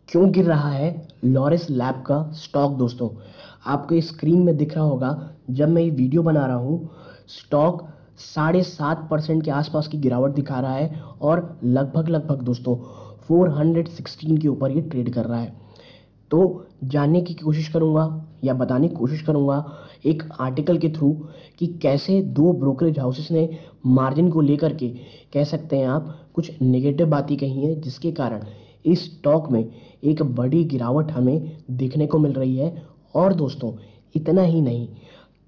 क्यों गिर रहा है लॉरस लैब का स्टॉक दोस्तों। आपको स्क्रीन में दिख रहा होगा, जब मैं ये वीडियो बना रहा हूँ स्टॉक 7.5% के आसपास की गिरावट दिखा रहा है और लगभग दोस्तों 416 के ऊपर ये ट्रेड कर रहा है। तो जानने की कोशिश करूंगा या बताने की कोशिश करूंगा एक आर्टिकल के थ्रू कि कैसे दो ब्रोकरेज हाउसेस ने मार्जिन को लेकर के कह सकते हैं आप कुछ नेगेटिव बातें कही हैं, जिसके कारण इस स्टॉक में एक बड़ी गिरावट हमें देखने को मिल रही है। और दोस्तों इतना ही नहीं,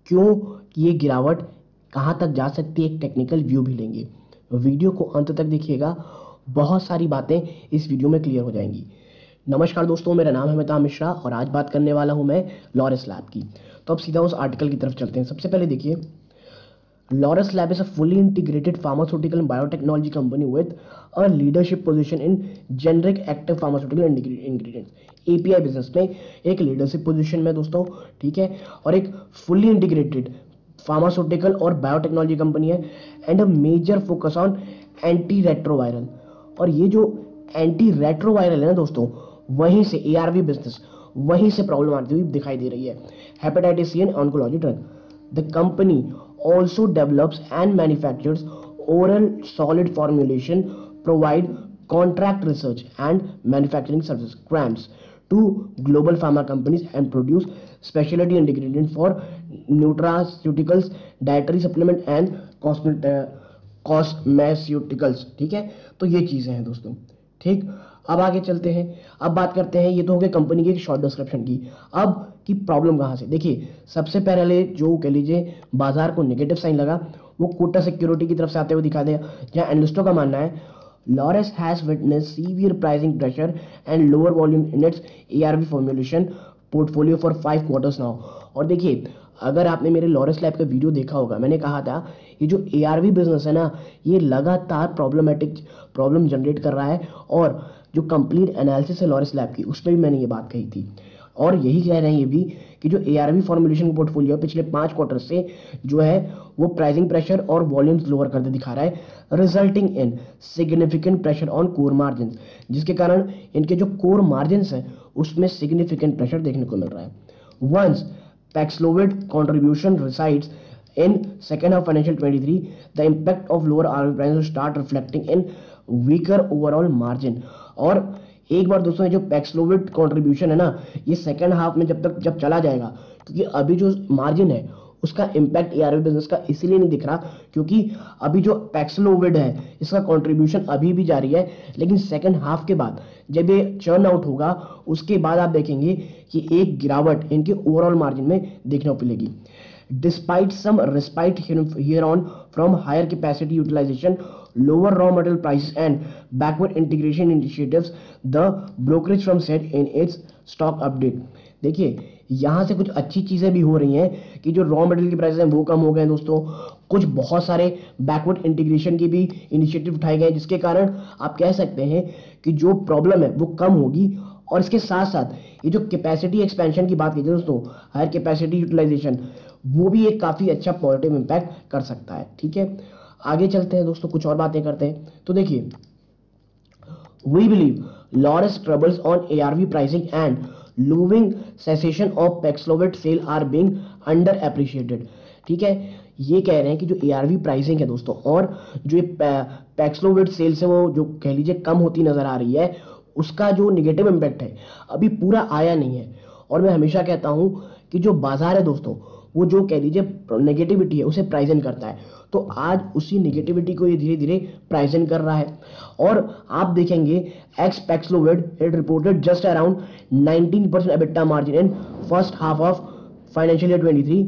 क्यों ये गिरावट कहाँ तक जा सकती है, एक टेक्निकल व्यू भी लेंगे। वीडियो को अंत तक देखिएगा, बहुत सारी बातें इस वीडियो में क्लियर हो जाएंगी। नमस्कार दोस्तों, मेरा नाम है अमिताभ मिश्रा और आज बात करने वाला हूं मैं लॉरस लैब की। तो अब सीधा उस आर्टिकल की तरफ चलते हैं। सबसे पहले देखिए, Laurus lab is a fully integrated pharmaceutical and biotechnology company with a leadership position in generic active pharmaceutical ingredients. API business में एक लीडरशिप पोजीशन में दोस्तों, ठीक है, और एक फुल्ली इंटीग्रेटेड फार्मास्यूटिकल और बायोटेक्नोलॉजी कंपनी है and a major focus on anti retroviral. और ये जो एंटी रेट्रोवायरल है ना दोस्तों, वहीं से एआरवी बिजनेस वहीं से प्रॉब्लम आती हुई दिखाई दे रही है। Hepatitis C and oncology drug. The company also develops and manufactures oral solid formulation, provide contract research and manufacturing services CRAMS to global pharma companies and produce specialty ingredients for nutraceuticals, dietary supplement and cosmeceuticals। ठीक है, तो ये चीजें हैं दोस्तों। ठीक, अब आगे चलते हैं। अब बात करते हैं, ये तो हो गई कंपनी की एक शॉर्ट डिस्क्रिप्शन की। अब की प्रॉब्लम कहाँ से, देखिए सबसे पहले जो कह लीजिए बाजार को नेगेटिव साइन लगा वो कोटक सिक्योरिटी की तरफ से आते हुए दिखा दिया, जहाँ एनालिस्टों का मानना है Laurus has witness severe pricing pressure and lower volume in its ARV formulation portfolio for 5 quarters now. और देखिए, अगर आपने मेरे लॉरस लैब का वीडियो देखा होगा, मैंने कहा था ये जो एआरवी बिजनेस है ना, ये लगातार प्रॉब्लम जनरेट कर रहा है। और जो कंप्लीट एनालिसिस है लॉरस लैब की, उसमें भी मैंने ये बात कही थी। और यही कह रहे हैं ये भी कि जो एआरवी फॉर्मुलेशन का पोर्टफोलियो पिछले 5 क्वार्टर से जो है वो प्राइसिंग प्रेशर और वॉल्यूम्स लोअर करते दिखा रहा है, resulting in significant pressure on core margin, जिसके कारण इनके जो कोर मार्जिन है उसमें सिग्निफिकेंट प्रेशर देखने को मिल रहा है। Once Paxlovid contribution resides in second half financial 23, the impact of lower RV prices will start reflecting in weaker overall margin। और एक बार दोस्तों ये जो पैक्सलोविड कंट्रीब्यूशन है ना, ये सेकंड हाफ में जब चला जाएगा, क्योंकि अभी जो मार्जिन है उसका इम्पैक्ट एआरवी बिजनेस का इसीलिए नहीं दिख रहा क्योंकि अभी जो पैक्सलोविड है इसका कंट्रीब्यूशन अभी भी जारी है, लेकिन सेकंड हाफ के बाद जब ये चर्न आउट होगा उसके बाद आप देखेंगे कि एक गिरावट इनके ओवरऑल मार्जिन में देखने को मिलेगी। Despite some respite here on from higher capacity utilization, lower raw material prices and backward integration initiatives, the brokerage firm said in its stock update। देखिए यहाँ से कुछ अच्छी चीजें भी हो रही हैं कि जो रॉ मटेरियल के प्राइसेस हैं वो कम हो गए हैं दोस्तों। कुछ बहुत सारे बैकवर्ड इंटीग्रेशन के भी इनिशिएटिव उठाए गए, जिसके कारण आप कह सकते हैं कि जो प्रॉब्लम है वो कम होगी। और इसके साथ साथ ये जो कैपेसिटी एक्सपेंशन की बात की जाए दोस्तों, हायर कैपेसिटी यूटिलाइजेशन, वो भी एक काफी अच्छा पॉजिटिव इंपैक्ट कर सकता है। ठीक है, आगे चलते हैं दोस्तों, कुछ और बातें करते हैं। तो देखिए, we believe Laurus troubles on ARV pricing and looming cessation of Paxlovid sale are being under appreciated। ठीक है, ये कह रहे हैं कि जो एआरवी प्राइसिंग है दोस्तों और जो पैक्सलोविड सेल्स है वो जो कह लीजिए कम होती नजर आ रही है, उसका जो निगेटिव इम्पैक्ट है अभी पूरा आया नहीं है। और मैं हमेशा कहता हूं कि जो बाजार है दोस्तों, वो जो कह लीजिए नेगेटिविटी है उसे प्राइस इन करता है, तो आज उसी नेगेटिविटी को ये धीरे धीरे प्राइस इन कर रहा है। और आप देखेंगे ex Paxlovid it reported just around 19% EBITDA margin in first half of financial year 23।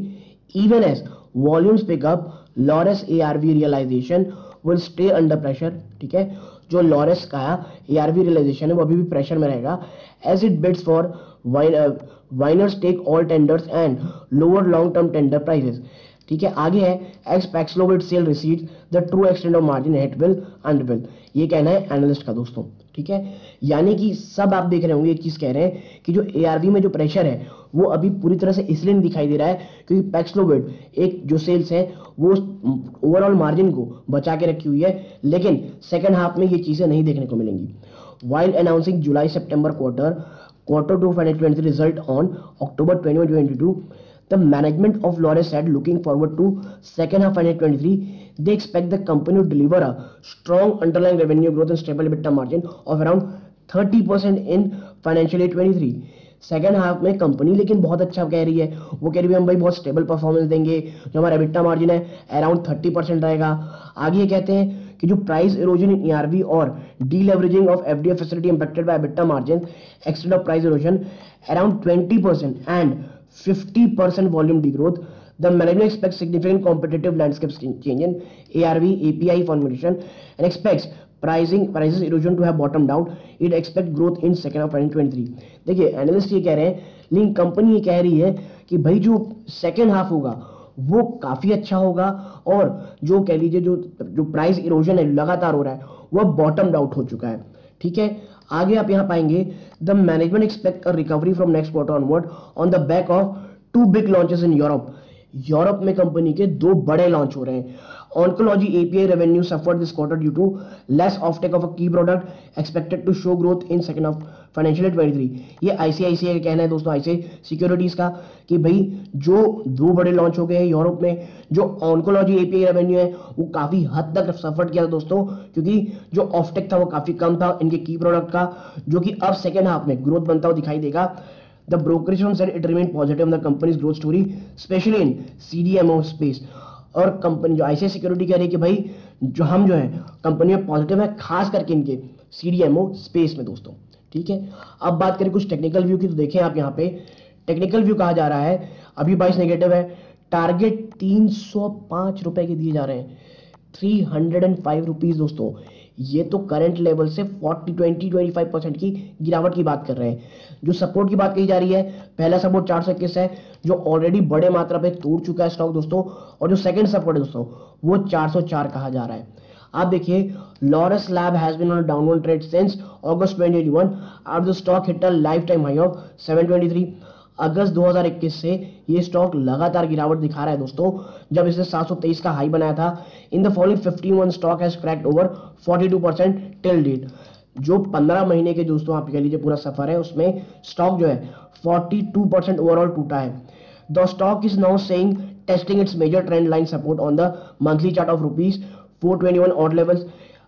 Even as volumes pick up, Laurus ARV realisation will stay under pressure. ठीक है, जो लॉरस का एआरवी रियलाइजेशन है वो अभी भी प्रेशर में रहेगा as it bids for winners take all tenders and lower long term tender prices. ठीक है, आगे है ex Paxlovid sale receipts the true extent of margin hit will under will, ये कहना है एनालिस्ट का दोस्तों। ठीक है, यानी कि सब आप देख रहे होंगे एक चीज कह रहे हैं कि जो एआरवी में जो प्रेशर है वो अभी पूरी तरह से इसलिए नहीं दिखाई दे रहा है क्योंकि पैक्सलोविड एक जो सेल्स है वो ओवरऑल मार्जिन को बचा के रखी हुई है, लेकिन सेकंड हाफ में ये चीजें नहीं देखने को मिलेंगी। while announcing July-September quarter 2 financial 23 result on October 21, 2022, the management of Laurus said looking forward to second half financial 23, they expect the company to deliver a strong underlying revenue growth and stable EBITDA margin of around 30% in financial year 23. Second half में company लेकिन बहुत अच्छा कह रही है, वो कह रही है हम भाई बहुत स्टेबल परफॉर्मेंस देंगे, जो हमारा EBITDA मार्जिन है अराउंड 30% रहेगा। आगे ये कहते हैं कि जो प्राइस इरोजन इन ERV और deleveraging of FDF facility impacted by EBITDA margin extend of price erosion around 20% and 50% volume degrowth. The management expects significant competitive landscape change in ARV API formulation and expects prices erosion to have bottomed out. It expects growth in second half 2023. देखिए analyst ये कह रहे हैं, लेकिन company ये कह रही है कि भाई जो सेकेंड हाफ होगा वो काफी अच्छा होगा और जो कह लीजिए जो प्राइस इरोजन है लगातार हो रहा है वो बॉटम्ड आउट हो चुका है। ठीक है, आगे आप यहाँ पाएंगे the management expect a recovery from next quarter onward on the back of 2 big launches in Europe में कंपनी के 2 बड़े लॉन्च हो रहे हैं। Oncology API revenue suffered this quarter due to less offtake of a key product expected to show growth in second of financial 23। ये ICICI का कहना है दोस्तों, ICICI सिक्योरिटीज का, कि भाई जो 2 बड़े लॉन्च हो गए हैं यूरोप में, जो ऑन्कोलॉजी API रेवेन्यू है वो काफी हद तक सफर किया दोस्तों, क्योंकि जो ऑफटेक था वो काफी कम था इनके की प्रोडक्ट का, जो कि अब सेकेंड हाफ में ग्रोथ बनता हुआ दिखाई देगा। The brokerage firm said it remained positive on the company's growth story, especially in CDMO space. और कंपनी जो ICICI सिक्योरिटी कह रही है कि भाई जो है कंपनी में पॉजिटिव है, खास करके इनके CDMO स्पेस में दोस्तों। ठीक है, अब बात करें कुछ टेक्निकल व्यू की, तो देखें आप यहाँ पे टेक्निकल व्यू कहा जा रहा है अभी 22 नेगेटिव है, टारगेट 305 रुपए के दिए जा रहे हैं, 305 रुपीज दोस्तों। ये तो करंट लेवल से 25% की गिरावट की बात कर रहे हैं। जो सपोर्ट की बात कही जा रही है, पहला सपोर्ट 421 है जो ऑलरेडी बड़े मात्रा पे तोड़ चुका है स्टॉक दोस्तों, और जो सेकंड सपोर्ट है दोस्तों वो 404 कहा जा रहा है। आप देखिए Laurus lab has been on a downward trend since August 2021 after the stock hit a life time high of 723। अगस्त 2021 से ये स्टॉक लगातार गिरावट दिखा रहा है दोस्तों, जब इसने 723 का हाई बनाया था। In the following 51 stock has cracked over 42% till date. जो 15 महीने के दोस्तों आप कह लीजिए पूरा सफर है, उसमें स्टॉक जो है 42% ओवरऑल टूटा है। The stock is now seeing testing its major trend line support on the monthly chart of ₹421 odd levels.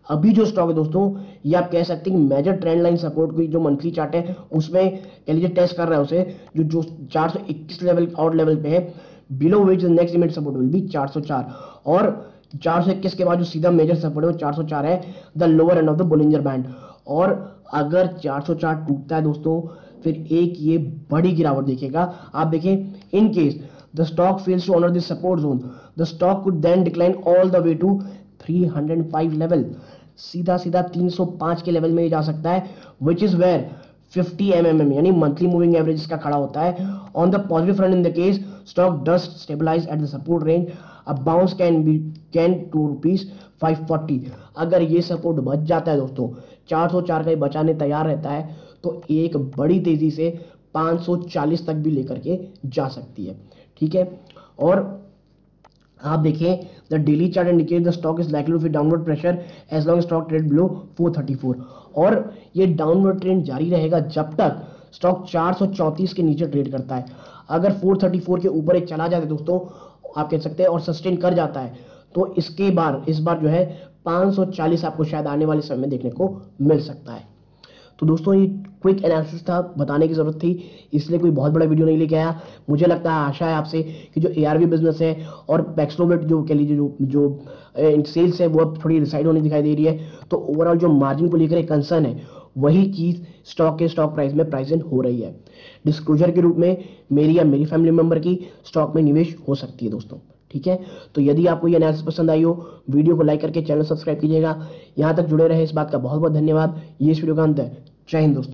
अभी जो स्टॉक है दोस्तों ये आप कह सकते हैं कि मेजर ट्रेंड लाइन सपोर्ट की जो मंथली चार्ट है उसमें कह लीजिए टेस्ट कर रहा है उसे, जो 421 लेवल आउट लेवल पे है, below which next immediate support will be 404, और 421 के बाद जो सीधा मेजर सपोर्ट है वो 404 है, the lower end of the Bollinger band. और अगर 404 टूटता है दोस्तों फिर एक ये बड़ी गिरावट देखेगा। आप देखें in case the stock fails to honour this support zone, the stock could then decline all the way to 305 level, सीधा 305 के लेवल में जा सकता है, विच इज वेयर 50 mm यानी मंथली मूविंग एवरेज का खड़ा होता है। On the positive front in the case stock does stabilise at the support range, a bounce can to ₹540। अगर ये सपोर्ट बच जाता है दोस्तों, 404 का ही बचाने तैयार रहता है, तो एक बड़ी तेजी से 540 तक भी लेकर के जा सकती है। ठीक है, और आप देखिए the daily chart indicate the stock is likely to face downward pressure as long stock trade below 434, और ये डाउनवर्ड ट्रेंड जारी रहेगा जब तक स्टॉक 434 के नीचे ट्रेड करता है। अगर 434 के ऊपर एक चला जाता है दोस्तों, आप कह सकते हैं, और सस्टेन कर जाता है, तो इस बार जो है 540 आपको शायद आने वाले समय में देखने को मिल सकता है। तो दोस्तों ये क्विक एनालिसिस था, बताने की जरूरत थी, इसलिए कोई बहुत बड़ा वीडियो नहीं लेके आया। मुझे लगता है, आशा है आपसे कि जो ARV बिजनेस है और पैक्सलोविड जो कह लीजिए जो सेल्स है वो अब थोड़ी रिसाइड होने दिखाई दे रही है, तो ओवरऑल जो मार्जिन को लेकर एक कंसर्न है वही चीज स्टॉक प्राइस में प्राइस इन हो रही है। डिस्क्लोजर के रूप में मेरी या मेरी फैमिली मेंबर की स्टॉक में निवेश हो सकती है दोस्तों। ठीक है, तो यदि आपको ये एनालिसिस पसंद आई हो, वीडियो को लाइक करके चैनल सब्सक्राइब कीजिएगा। यहाँ तक जुड़े रहे इस बात का बहुत बहुत धन्यवाद। ये इस वीडियो का अंत है। जय हिंद दोस्तों।